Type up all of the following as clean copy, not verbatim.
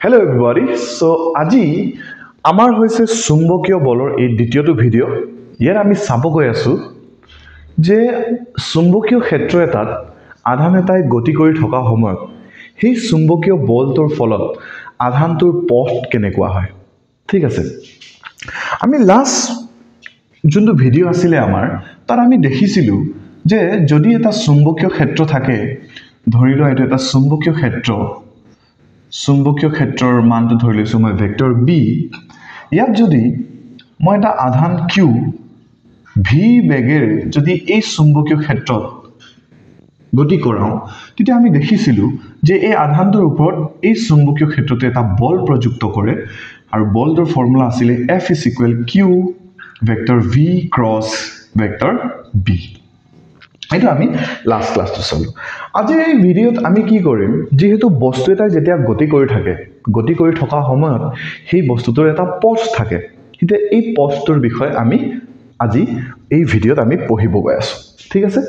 Hello everybody. So আজি আমাৰ হৈছে চুম্বকীয় বলৰ এই দ্বিতীয়টো ভিডিও। ইয়াৰ আমি চাব গৈ আছো যে চুম্বকীয় ক্ষেত্ৰ এটাত আধান এটাই গতি কৰি থকা সময়ত সেই চুম্বকীয় বলটোৰ ফলত আধানটোৰ পথ কেনেকুৱা হয়। ঠিক আছে। আমি লাষ্ট যোনটো ভিডিও আছিলে আমাৰ তাত আমি দেখিছিলো যে যদি এটা চুম্বকীয় ক্ষেত্ৰ থাকে ধৰি লোৱা এটা চুম্বকীয় ক্ষেত্ৰৰ মানটো ধৰি লৈছো মই ভেক্টৰ b ইয়াত যদি মই এটা আধান q v বেগেৰে যদি এই চুম্বকীয় ক্ষেত্ৰত গতি কৰাও তেতিয়া আমি দেখিছিলো যে এই আধানটোৰ ওপৰত এই চুম্বকীয় ক্ষেত্ৰতে এটা বল প্ৰযুক্ত কৰে আৰু বলটোৰ ফৰ্মুলা আছিল F = q vector v cross vector b এইটো আমি লাষ্ট ক্লাসটো চালো। আজি এই ভিডিওত আমি কি কৰিম যেহেতু বস্তু এটা যেতিয়া গতি কৰি থকা সময়ত সেই বস্তুটোৰ এটা পথ থাকে কিন্তু এই পথটোৰ বিষয়ে আমি আজি এই ভিডিওত আমি পঢ়িব গৈ আছো। ঠিক আছে।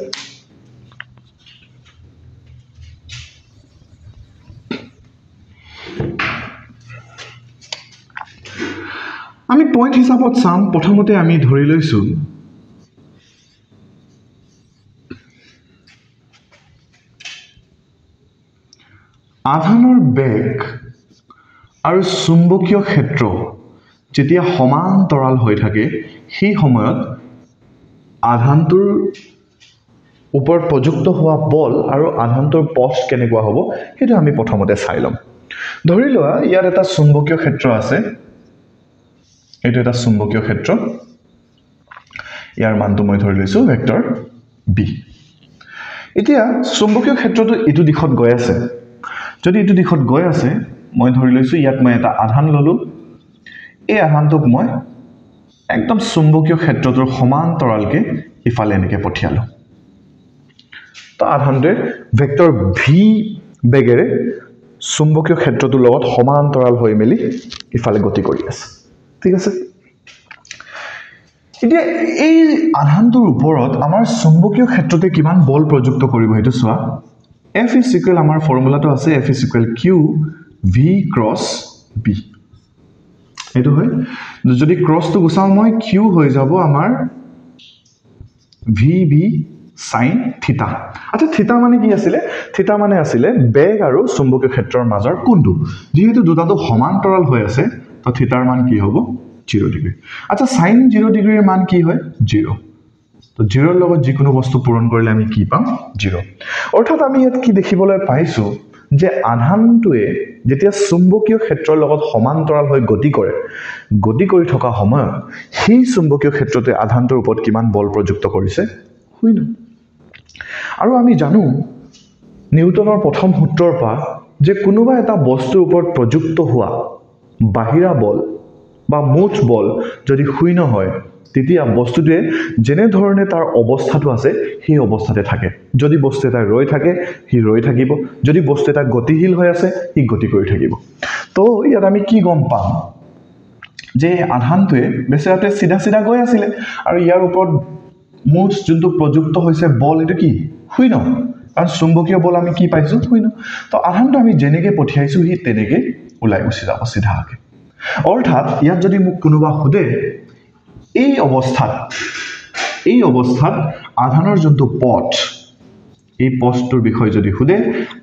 আমি পইণ্ট হিচাপত চাম প্ৰথমতে আমি ধৰি লৈছো আধানৰ বেগ আৰু চুম্বকীয় ক্ষেত্ৰ যেতিয়া সমান্তৰাল হৈ থাকে সেই সময়ত আধানটোৰ ওপৰত প্ৰযুক্ত হোৱা বল আৰু আধানটোৰ পথ কেনেকুৱা হ'ব সেইটো আমি প্ৰথমতে চাই লম। ধৰি লোৱা ইয়াত এটা চুম্বকীয় ক্ষেত্ৰ আছে এইটো এটা চুম্বকীয় ক্ষেত্ৰ ইয়াৰ মানটো মই ধৰি লৈছো ভেক্টৰ b। এতিয়া চুম্বকীয় ক্ষেত্ৰটো ইটো দিশত গৈ আছে যদি ইটো দিশত গৈ আছে মই ধৰি লৈছো ইয়াত মই এটা আধান ললো এই আধানটোক মই একদম চুম্বকীয় ক্ষেত্ৰটোৰ সমান্তৰালকে ইফালে এনেকে পঠিয়ালো তো আধানটোৱে ভেক্টৰ v বেগেৰে চুম্বকীয় ক্ষেত্ৰটোৰ লগত সমান্তৰাল হৈ মেলি ইফালে গতি কৰি আছে। ঠিক আছে। এতিয়া এই আধানটোৰ ওপৰত আমাৰ চুম্বকীয় ক্ষেত্ৰতে কিমান বল প্ৰযুক্ত কৰিব সেইটো চোৱা F = আমাৰ ফৰ্মুলাটো আছে F = q v cross b এইটো হয় যদি ক্ৰসটো গুছাও মই q হৈ যাব আমাৰ v sin থিটা। আচ্ছা থিটা মানে কি আছিল থিটা মানে আছিল বেগ আৰু চুম্বকীয় ক্ষেত্ৰৰ মাজৰ কোণটো যেহেতু দুটাটো সমান্তৰাল হৈ আছে তো থিটাৰ মান কি হ'ব 0 ডিগ্ৰী। আচ্ছা sin 0 ডিগ্ৰীৰ মান কি হয় 0 তো 0 ৰ লগত যিকোনো বস্তু পূৰণ কৰিলে আমি কি পাম 0 অৰ্থাৎ আমি ইয়াত কি দেখিবলৈ পাইছো যে আধানটোৱে যেতিয়া চুম্বকীয় ক্ষেত্ৰৰ লগত সমান্তৰাল হৈ গতি কৰি থকা সময়ত সেই চুম্বকীয় ক্ষেত্ৰতে আধানটোৰ ওপৰত কিমান বল প্ৰযুক্ত কৰিছে শূন্য। আৰু আমি জানো নিউটনৰ প্ৰথম সূত্ৰৰ পৰা যে কোনোবা এটা বস্তুৰ ওপৰত প্ৰযুক্ত হোৱা বাহিৰা বল বা মুঠ বল যদি শূন্য হয় তেতিয়া বস্তুটোৱে যেনে ধৰণে তাৰ অৱস্থাটো আছে সেই অৱস্থাতে থাকে। যদি বস্তু এটা ৰৈ থাকে সি ৰৈ থাকিব যদি বস্তু এটা গতিশীল হৈ আছে সি গতি কৰি থাকিব। তো ইয়াত আমি কি গম পাম যে আধানটোৱে বেছিৰাতে সিধা গৈ আছিল আৰু ইয়াৰ ওপৰত মুঠ যোনটো প্ৰযুক্ত হৈছে বল এটো কি শূন্য কাৰণ চুম্বকীয় বল আমি কি পাইছো শূন্য। তো আধানটো আমি যেনেকে পঠিয়াইছো সি তেনেকে ওলাই গুচি যাব সিধাকে। অৰ্থাৎ ইয়াত যদি মোক কোনোবা সোধে এই অৱস্থাত আধানৰ যোনটো পথ এই পথটোৰ বিষয়ে যদি সোধে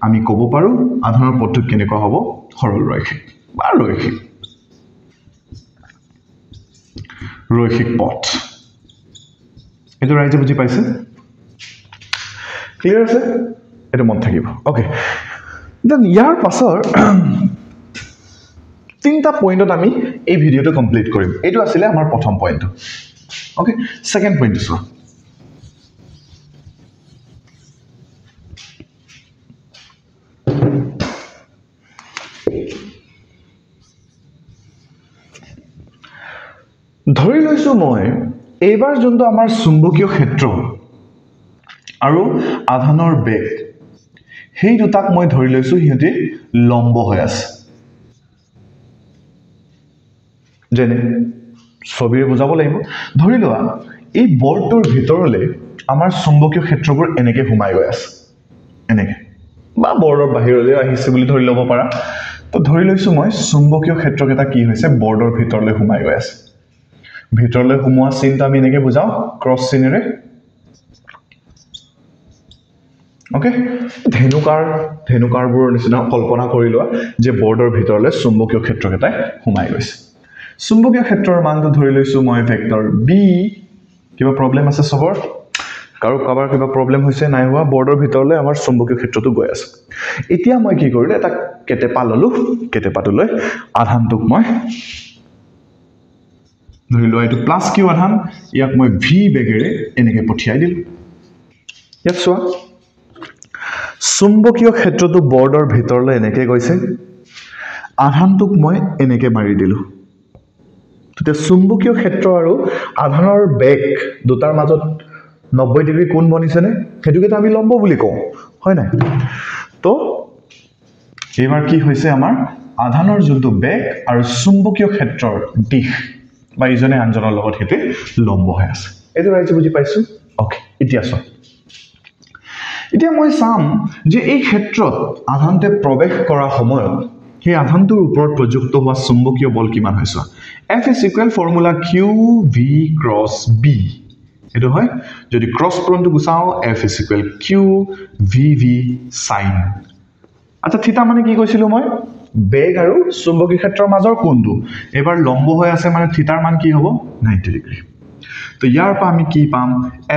আমি ক'ব পাৰো আধানৰ পথটো কেনেকুৱা হ'ব সৰল ৰৈখিক বা ৰৈখিক পথ। এইটো ৰাইজে বুজি পাইছে ক্লিয়াৰ আছে এটা মন থাকিব ওকে। দেন ইয়াৰ পাছৰ তিনটা পইণ্টত আমি এই ভিডিওটো কমপ্লিট কৰিম। এইটো আছিল আমাৰ প্ৰথম পইণ্ট ওকে। সেকেন্ড পইণ্ট চোৱা ধৰি লৈছো মই এইবাৰ যোনটো আমাৰ চুম্বকীয় ক্ষেত্ৰ আৰু আধানৰ বেগ সেই দুটাক মই ধৰি লৈছো সিহঁতে লম্ব হৈ আছে যেনে ছবিৰে বুজাব লাগিব। ধৰি লোৱা এই বলটোৰ ভিতৰলৈ আমাৰ চুম্বকীয় ক্ষেত্ৰবোৰ এনেকে সোমাই গৈ আছে এনেকে বা বলৰ বাহিৰলৈ আহিছে বুলি ধৰি ল'ব পাৰা তো ধৰি লৈছো মই চুম্বকীয় ক্ষেত্ৰকেইটা কি হৈছে বৰ্ডৰ ভিতৰলৈ সোমাই গৈ আছে ভিতৰলৈ সোমোৱা চিনটো আমি এনেকৈ বুজাও ক্ৰছ চিনেৰে ওকে ধেনুকাৰবোৰৰ নিচিনা কল্পনা কৰি লোৱা যে বৰ্ডৰ ভিতৰলৈ চুম্বকীয় ক্ষেত্ৰকেইটাই সোমাই গৈছে চুম্বকীয় ক্ষেত্ৰৰ মানটো ধৰি লৈছো মই ভেক্টৰ বি কিবা প্ৰবলেম আছে সবৰ কাৰোবাৰ কিবা প্ৰবলেম হৈছে নাই হোৱা বৰ্ডৰ ভিতৰলৈ আমাৰ চুম্বকীয় ক্ষেত্ৰটো গৈ আছে এতিয়া মই কি কৰিলো এটা কেটেপা ললো কেটেপাটো লৈ আধানটোক মই ধৰি লোৱা এইটো প্লাস কিউ আধান ইয়াক মই ভি বেগেৰে এনেকৈ পঠিয়াই দিলো ইয়াত চোৱা চুম্বকীয় ক্ষেত্ৰটো বৰ্ডৰ ভিতৰলৈ এনেকৈ গৈছে আধানটোক মই এনেকৈ মাৰি দিলো তেতিয়া চুম্বকীয় ক্ষেত্ৰ আৰু আধানৰ বেগ দুটাৰ মাজত 90 ডিগ্ৰী কোণ বনিছেনে হেতুকে আমি লম্ব বুলি কওঁ হয় নাই তো এবাৰ কি হৈছে আমাৰ আধানৰ যোনটো বেগ আৰু চুম্বকীয় ক্ষেত্ৰৰ দিশ বা ইজনে আনজনৰ লগত হেতে লম্ব হৈ আছে এটো ৰাইজে বুজি পাইছো ওকে এতিয়া চোৱা এতিয়া মই চাম যে এই ক্ষেত্ৰত আধানতে প্ৰৱেশ কৰা সময়ত সেই আধানটোৰ ওপৰত প্ৰযুক্ত হোৱা চুম্বকীয় বল কিমান হৈছে F is equal formula Q V cross B এটো হয় যদি cross পূৰণটো গুচাও F is equal Q V V sin আচ্ছা থিতা মানে কি কৈছিলো মই বেগ আৰু চুম্বকীয় ক্ষেত্ৰৰ মাজৰ কোণটো এবাৰ লম্ব হৈ আছে মানে থিতাৰ মান কি হ'ব 90 ডিগ্ৰী তো ইয়াৰ পৰা আমি কি পাম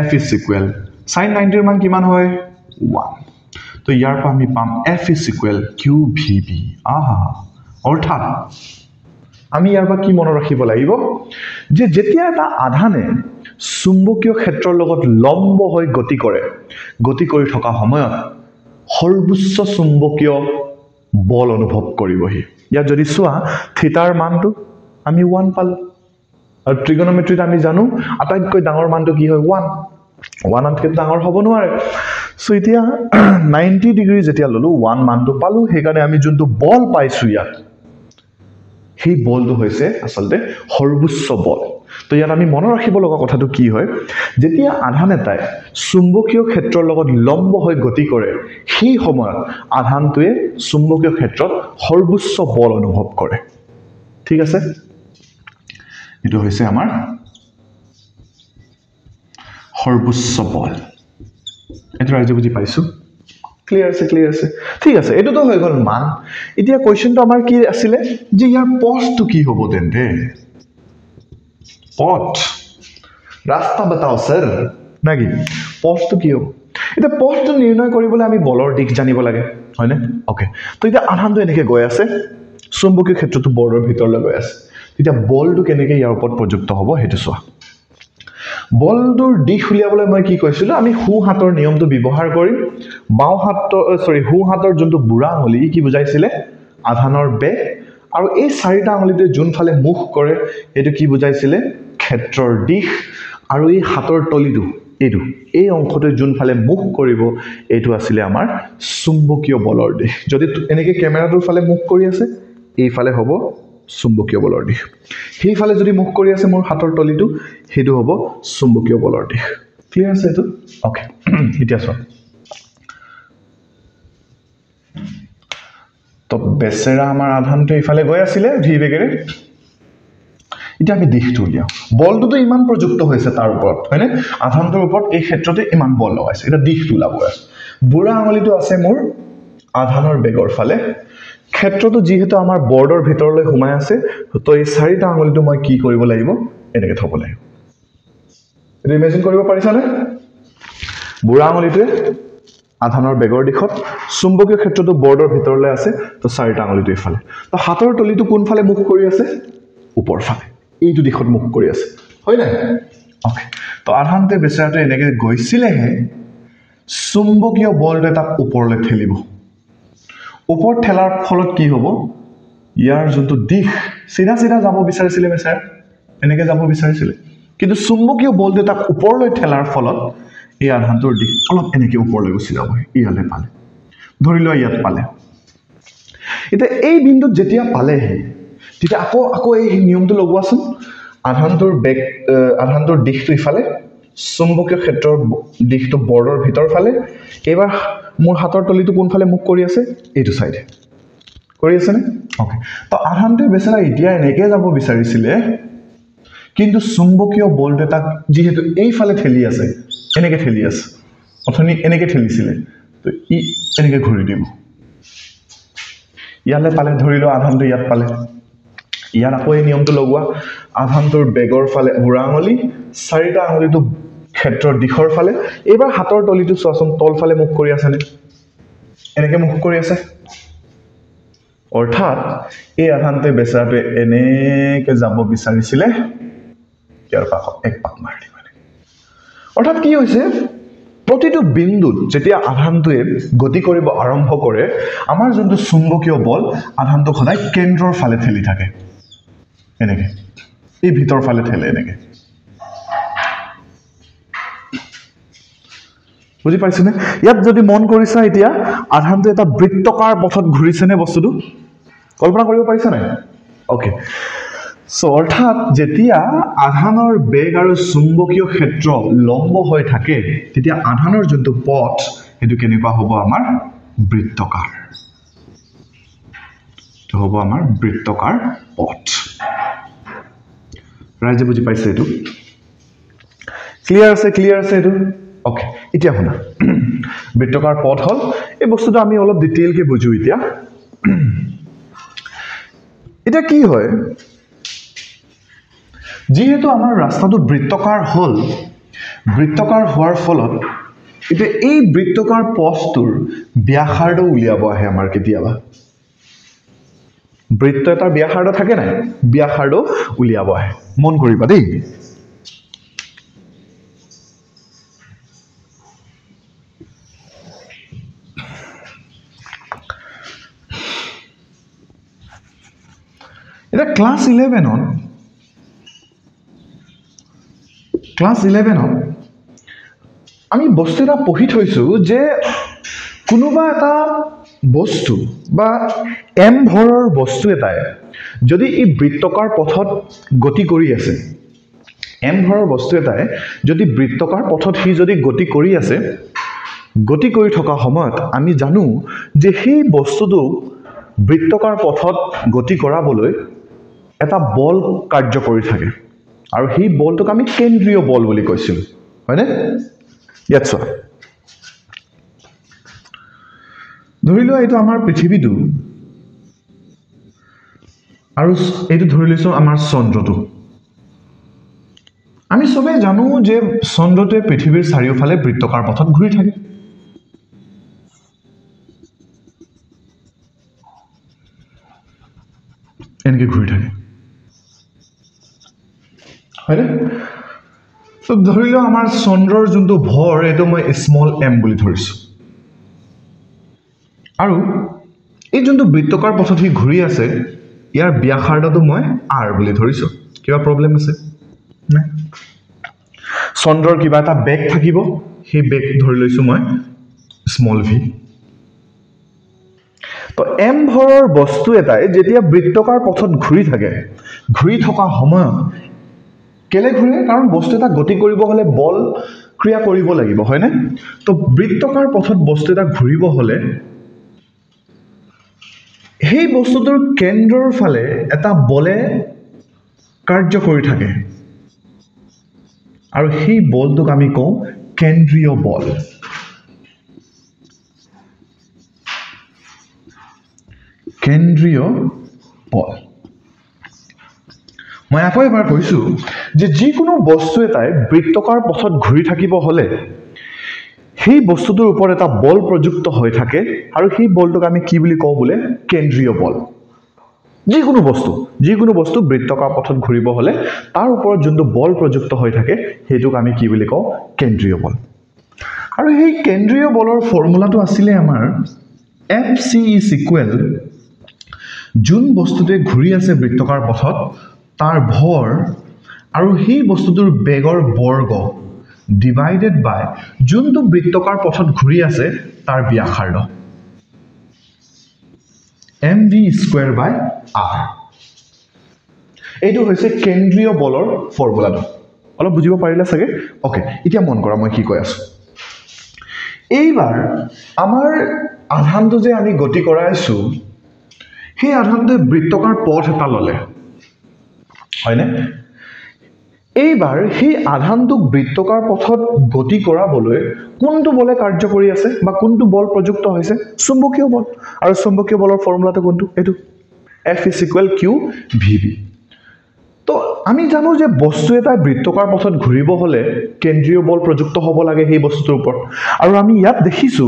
F is equal sin 90 ৰ মান কিমান হয় 1 তো ইয়াৰ পৰা আমি পাম F is equal Q V B আহা অৰ্থাৎ আমি ইয়াৰ পৰা কি মনত ৰাখিব লাগিব যে যেতিয়া এটা আধানে চুম্বকীয় ক্ষেত্ৰৰ লগত লম্ব হৈ গতি কৰি থকা সময়ত সৰ্বোচ্চ চুম্বকীয় বল অনুভৱ কৰিবহি ইয়াত যদি চোৱা থিতাৰ মানটো আমি 1 পালো আৰু ট্ৰিগোনোমেট্ৰিত আমি জানো আটাইতকৈ ডাঙৰ মানটো কি হয় 1 আনতকৈ ডাঙৰ হ'ব নোৱাৰে সো এতিয়া 90 ডিগ্ৰী যেতিয়া ললো 1 মানটো পালো হেকাৰণে আমি যোনটো বল পাইছো ইয়াত সেই বলটো হৈছে আসলতে সৰ্বোচ্চ বল তো ইয়াত আমি মনত ৰাখিব লগা কথাটো কি হয় যেতিয়া আধান এটাই চুম্বকীয় ক্ষেত্ৰৰ লগত লম্ব হৈ গতি কৰে সেই সময়ত আধানটোৱে চুম্বকীয় ক্ষেত্ৰত সৰ্বোচ্চ বল অনুভৱ কৰে ঠিক আছে এটো হৈছে আমাৰ সৰ্বোচ্চ বল এটো ৰাইজে বুজি পাইছো ক্লিয়াৰ আছে ঠিক আছে এটোতো হৈ গল মান এতিয়া কোৱেশ্চনটো আমাৰ কি আছিল যে ইয়াৰ পথটো কি হ'ব তেন্তে পথ ৰাস্তা बताओ স্যাৰ নাকি পথটো কি হ'ব এটা পথটো নিৰ্ণয় কৰিবলৈ আমি বলৰ দিশ জানিব লাগে হয়নে ওকে তো এটা আধানটো এনেকৈ গৈ আছে চুম্বকীয় ক্ষেত্ৰটো বৰ্ডৰ ভিতৰলৈ গৈ আছে তেতিয়া বলটো কেনেকৈ ইয়াৰ ওপৰত প্ৰযুক্ত হ'ব হেতু চোৱা বলটোৰ দিশ উলিয়াবলৈ মই কি কৈছিলো আমি হু হাতৰ নিয়মটো ব্যৱহাৰ কৰিম বাও হাতৰ হু হাতৰ যোনটো বুঢ়া আঙুলি কি বুজাইছিলে আধানৰ বেগ আৰু এই চাৰিটা আঙুলিতে যোনফালে মুখ কৰে এটো কি বুজাইছিলে ক্ষেত্ৰৰ দিশ আৰু এই হাতৰ তলিটো এটো এই অংশটো যোনফালে মুখ কৰিব এটো আছিল আমাৰ চুম্বকীয় বলৰ দিশ যদি এনেকৈ ক্যামেৰাটোৰ ফালে মুখ কৰি আছে এইফালে হ'ব চুম্বকীয় বলৰ দিশ সেইফালে যদি মুখ কৰি আছে মোৰ হাতৰ তলিটো হেতু হ'ব চুম্বকীয় বলৰ দিশ ক্লিয়াৰ আছে এটো ওকে এতিয়া চোৱা তো বেচেৰা আমাৰ আধানটো ইফালে গৈ আছিল ভি বেগেৰে এতিয়া আমি দিশটো উলিয়াও বলটোতো ইমান প্ৰযুক্ত হৈছে তাৰ ওপৰত হয়নে আধানটোৰ ওপৰত এই ক্ষেত্ৰতে ইমান বল লগাইছে এটা দিশটো লাভ আছে বুঢ়া আঙুলিটো আছে মোৰ আধানৰ বেগৰ ফালে ক্ষেত্ৰটো যেহেতু আমাৰ বৰ্ডৰ ভিতৰলৈ সোমাই আছে তো এই চাৰিটা আঙুলিটো মই কি কৰিব লাগিব এনেকৈ থব লাগিব ইমেজিন কৰিব পাৰিছানে বুঢ়া আঙুলিটোৱে আধানৰ বেগৰ দিশত চুম্বকীয় ক্ষেত্ৰটো বৰ্ডৰ ভিতৰলৈ আছে তো চাৰিটা আঙুলিটো ইফালে তো হাতৰ তলিটো কোনফালে মুখ কৰি আছে ওপৰ ফালে এইটো দিশত মুখ কৰি আছে হয় না ওকে তো আধানতে বেচৰাটো এনেকৈ গৈছিলেহে চুম্বকীয় বলটো তাক ওপৰলৈ ঠেলিব ওপৰ ঠেলাৰ ফলত কি হ'ব ইয়াৰ যোনটো দিশ সিধা যাব বিচাৰিছিলে বেচৰা এনেকৈ যাব বিচাৰিছিলে কিন্তু চুম্বকীয় বলটো তাক ওপৰলৈ ঠেলাৰ ফলত এই আধানটোৰ দিশ অলপ এনেকৈ ওপৰলৈ গুচি যাব ইয়ালে পালে ধৰি লোৱা ইয়াত পালে এটা এই বিন্দুত যেতিয়া পালে তেতিয়া আকৌ এই নিয়মটো লগোৱাচোন আধানটোৰ দিশটো ইফালে চুম্বকীয় ক্ষেত্ৰৰ দিশটো বৰ্ডৰ ভিতৰ ফালে এবাৰ মোৰ হাতৰ তলিটো কোনফালে মুখ কৰি আছে এইটো সাইডে কৰি আছে নে ওকে তো আধানটোৱে বেচেৰা এতিয়া এনেকে যাব বিচাৰিছিলে কিন্তু চুম্বকীয় বলটো তাক যেহেতু এইফালে ঠেলি আছে এনেকে ঠেলি আছে অথনি এনেকে ঠেলিছিলে তো ই এনেকে ঘূৰি দিব ইয়ালে পালে ধৰিলো আধানটো ইয়াত পালে ইয়াত আকৌ এই নিয়মটো লগোৱা আধানটোৰ বেগৰ ফালে বুঢ়া আঙুলি চাৰিটা আঙুলিটো ক্ষেত্ৰৰ দিশৰ ফালে এবাৰ হাতৰ তলিটো চোৱাচোন তল ফালে মুখ কৰি আছে নে এনেকে মুখ কৰি আছে অৰ্থাৎ এই আধানটোৱে বেচেৰাটোৱে এনেকে যাব বিচাৰিছিলে ইয়াৰ পাক এক পাক মাৰি দিব অৰ্থাৎ কি হৈছে প্ৰতিটো বিন্দুত যেতিয়া আধানটোৱে গতি কৰিব আৰম্ভ কৰে আমাৰ যোনটো চুম্বকীয় বল আধানটো সদায় কেন্দ্ৰৰ ফালে ঠেলি থাকে এনেকে এই ভিতৰ ফালে ঠেলে এনেকে বুজি পাইছনে ইয়াত যদি মন কৰিছা এতিয়া আধানটো এটা বৃত্তকাৰ পথত ঘূৰিছে নে বস্তুটো কল্পনা কৰিব পাৰিছা নাই ওকে সো অৰ্থাৎ যেতিয়া আধানৰ বেগ আৰু চুম্বকীয় ক্ষেত্ৰ লম্ব হৈ থাকে তেতিয়া আধানৰ যোনটো পথ হেতু কেনেকুৱা হ'ব আমাৰ বৃত্তকাৰ তো হ'ব আমাৰ বৃত্তকাৰ পথ ৰাইজে বুজি পাইছে এটো ক্লিয়াৰ আছে এটো ওকে এতিয়া শুনা বৃত্তকাৰ পথ হল এই বস্তুটো আমি অলপ ডিটেইলকে বুজো এতিয়া এটা কি হয় যেহেতু আমাৰ ৰাস্তাটো বৃত্তকাৰ হল বৃত্তকাৰ হোৱাৰ ফলত এটা এই বৃত্তকাৰ পথটোৰ ব্যাসাৰ্ধ উলিয়াব আহে আমাৰ কেতিয়াবা বৃত্ত এটাৰ ব্যাসাৰ্ধ থাকে নাই ব্যাসাৰ্ধ উলিয়াব আহে মন কৰিবা দেই এটা ক্লাস 11 আমি বস্তু এটা পঢ়ি থৈছো যে কোনোবা এটা বস্তু বা m ভৰৰ বস্তু এটাই যদি এই বৃত্তকাৰ পথত গতি কৰি আছে m ভৰৰ বস্তু এটাই যদি বৃত্তকাৰ পথত হি যদি গতি কৰি আছে গতি কৰি থকা সময়ত আমি জানো যে সেই বস্তুটো বৃত্তকাৰ পথত গতি কৰাবলৈ এটা বল কাৰ্য কৰি থাকে আৰু সেই বলটোক আমি কেন্দ্ৰীয় বল বুলি কৈছিল হয়নে ইয়াত চোৱা ধৰিলো এইটো আমাৰ পৃথিৱীটো আৰু এইটো ধৰি লৈছো আমাৰ চন্দ্ৰটো আমি সবে জানো যে চন্দ্ৰটোৱে পৃথিৱীৰ চাৰিওফালে বৃত্তকাৰ পথত ঘূৰি থাকে এনেকে ঘূৰি থাকে হয়নে তো ধৰিলো আমাৰ চন্দ্ৰৰ যোনটো ভৰ এটো মই স্মল m বুলি ধৰিছো আৰু এই যোনটো বৃত্তকাৰ পথত হি ঘূৰি আছে ইয়াৰ ব্যাসাৰ্ধটো মই r বুলি ধৰিছো কিবা প্ৰবলেম আছে নাই চন্দ্ৰৰ কিবা এটা বেগ থাকিব সেই বেগ ধৰি লৈছো মই স্মল v তো m ভৰৰ বস্তু এটাই যেতিয়া বৃত্তকাৰ পথত ঘূৰি থাকে ঘূৰি থকা সময়ত কেলে ঘূৰে কাৰণ বস্তু এটা গতি কৰিব হলে বল ক্ৰিয়া কৰিব লাগিব হয়নে তো বৃত্তকাৰ পথত বস্তু এটা ঘূৰিব হলে সেই বস্তুটোৰ কেন্দ্ৰৰ ফালে এটা বলে কাৰ্য কৰি থাকে আৰু সেই বলটোক আমি কওঁ কেন্দ্ৰীয় বল কেন্দ্ৰীয় বল মই আকৌ এবাৰ কৈছো যে যিকোনো বস্তু এটাই বৃত্তকাৰ পথত ঘূৰি থাকিব হলে সেই বস্তুটোৰ ওপৰত এটা বল প্ৰযুক্ত হৈ থাকে আৰু সেই বলটোক আমি কি বুলি কওঁ বলে কেন্দ্ৰীয় বল যিকোনো বস্তু বৃত্তকাৰ পথত ঘূৰিব হলে তাৰ ওপৰত যোনটো বল প্ৰযুক্ত হৈ থাকে হেতুক আমি কি বুলি কওঁ কেন্দ্ৰীয় বল আৰু সেই কেন্দ্ৰীয় বলৰ ফৰ্মুলাটো আছিল আমাৰ Fc যোন বস্তুটোৱে ঘূৰি আছে বৃত্তকাৰ পথত তাৰ ভৰ আৰু সেই বস্তুটোৰ বেগৰ বৰ্গ ডিভাইডেড বাই যোনটো বৃত্তকাৰ পথত ঘূৰি আছে তাৰ ব্যাসাৰ্ধ mv²/r এইটো হৈছে কেন্দ্ৰীয় বলৰ ফৰ্মুলাটো অলপ বুজিব পাৰিলা চাগে ওকে এতিয়া মন কৰা মই কি কৈ আছো এইবাৰ আমাৰ আধানটো যে আমি গতি কৰাইছো সেই আধানটোৱে বৃত্তকাৰ পথ এটা ল'লে হয়নে এইবাৰ সেই আধানটোক বৃত্তকাৰ পথত গতি কৰাবলৈ কোনটো বলে কাৰ্য কৰি আছে বা কোনটো বল প্ৰযুক্ত হৈছে চুম্বকীয় বল আৰু চুম্বকীয় বলৰ ফৰ্মুলাটো কোনটো এটো F = Q VB তো আমি জানো যে বস্তু এটা বৃত্তকাৰ পথত ঘূৰিব হলে কেন্দ্ৰীয় বল প্ৰযুক্ত হ'ব লাগে সেই বস্তুৰ ওপৰত আৰু আমি ইয়াত দেখিছো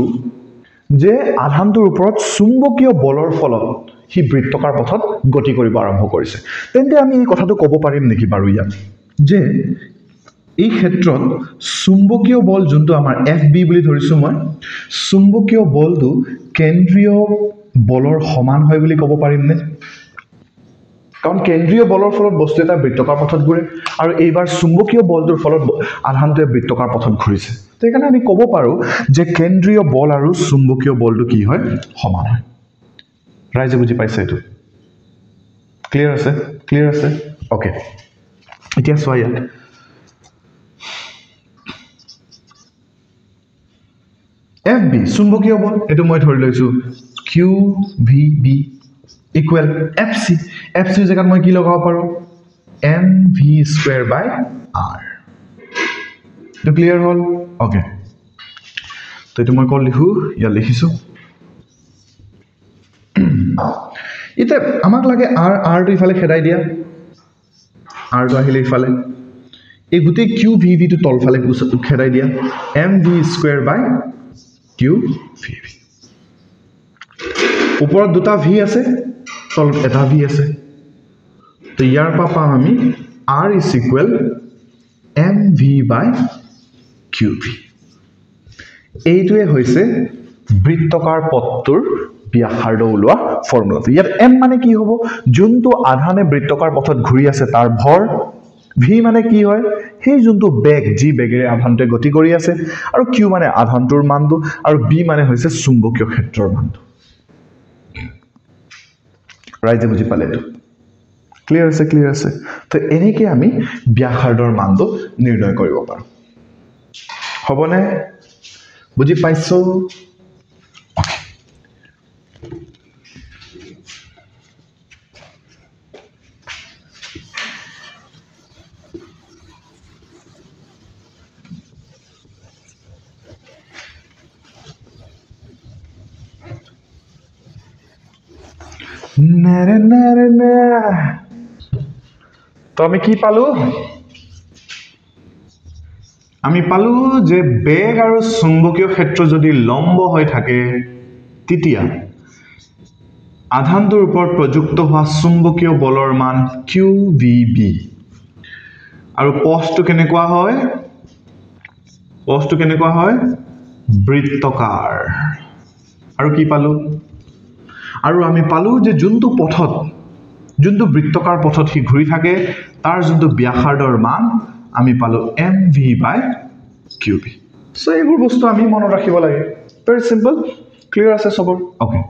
যে আধানটোৰ ওপৰত চুম্বকীয় বলৰ ফলত হি বৃত্তকাৰ পথত গতি কৰিব আৰম্ভ কৰিছে তেন্তে আমি এই কথাটো ক'ব পাৰিম নেকি বাৰু ইয়াত যে এই ক্ষেত্ৰত চুম্বকীয় বল যোনটো আমাৰ FB বুলি ধৰিছো মই চুম্বকীয় বলটো কেন্দ্ৰীয় বলৰ সমান হয় বুলি ক'ব পাৰিম নে কাৰণ কেন্দ্ৰীয় বলৰ ফলত বস্তু এটা বৃত্তকাৰ পথত ঘূৰে আৰু এইবাৰ চুম্বকীয় বলটোৰ ফলত আধানটোৱে বৃত্তকাৰ পথত ঘূৰিছে সেইকাৰণে আমি ক'ব পাৰো যে কেন্দ্ৰীয় বল আৰু চুম্বকীয় বলটো কি হয় সমান হয় ৰাইজে বুজি পাইছে এটো ক্লিয়াৰ আছে ওকে এতিয়া চোৱা ইয়াত FB চুম্বকীয় বল এটো মই ধৰি লৈছো QVB equal FC জায়গাত মই কি লগাব পাৰো mv²/r তো ক্লিয়াৰ হল ওকে তো এটো মই কল লিখো ইয়া লিখিছো ইতে আমাক লাগে r টো ইফালে খেদাই দিয়া r টো আহিলে ইফালে এই গুটি QVB টো তলফালে খেদাই দিয়া mv²/QVB ওপৰত দুটা v আছে তলত এটা v আছে তো ইয়াৰ পৰা পাম আমি r = mv/qv এইটোৱে হৈছে বৃত্তকাৰ পথটোৰ ব্যাসাৰ্ধ ওলোৱা ফৰ্মুলাটো ইয়াত m মানে কি হ'ব যোনটো আধানে বৃত্তকাৰ পথত ঘূৰি আছে তাৰ ভৰ v মানে কি হয় সেই যোনটো বেগ জি বেগেৰে আধানটোৱে গতি কৰি আছে আৰু q মানে আধানটোৰ মানটো আৰু b মানে হৈছে চুম্বকীয় ক্ষেত্ৰৰ মানটো ৰাইজে বুজি পালে তো ক্লিয়াৰ আছে তো এনেকৈ আমি ব্যাসাৰ্ধৰ মানটো নিৰ্ণয় কৰিব পাৰো হ'বনে বুজি পাইছো না তো আমি কি পালো আমি পালো যে বেগ আৰু চুম্বকীয় ক্ষেত্ৰ যদি লম্ব হৈ থাকে তেতিয়া আধানটোৰ ওপৰত প্ৰযুক্ত হোৱা চুম্বকীয় বলৰ মান QVB আৰু পথটো কেনেকুৱা হয় বৃত্তকাৰ আৰু কি পালো আৰু আমি পালো যে যোনটো বৃত্তকাৰ পথত হি ঘূৰি থাকে তাৰ যোনটো ব্যাসাৰ্ধৰ মান আমি পালো mv/qv সো এইবোৰ বস্তু আমি মনত ৰাখিব লাগে ভেৰি সিম্পল ক্লিয়াৰ আছে সবৰ ওকে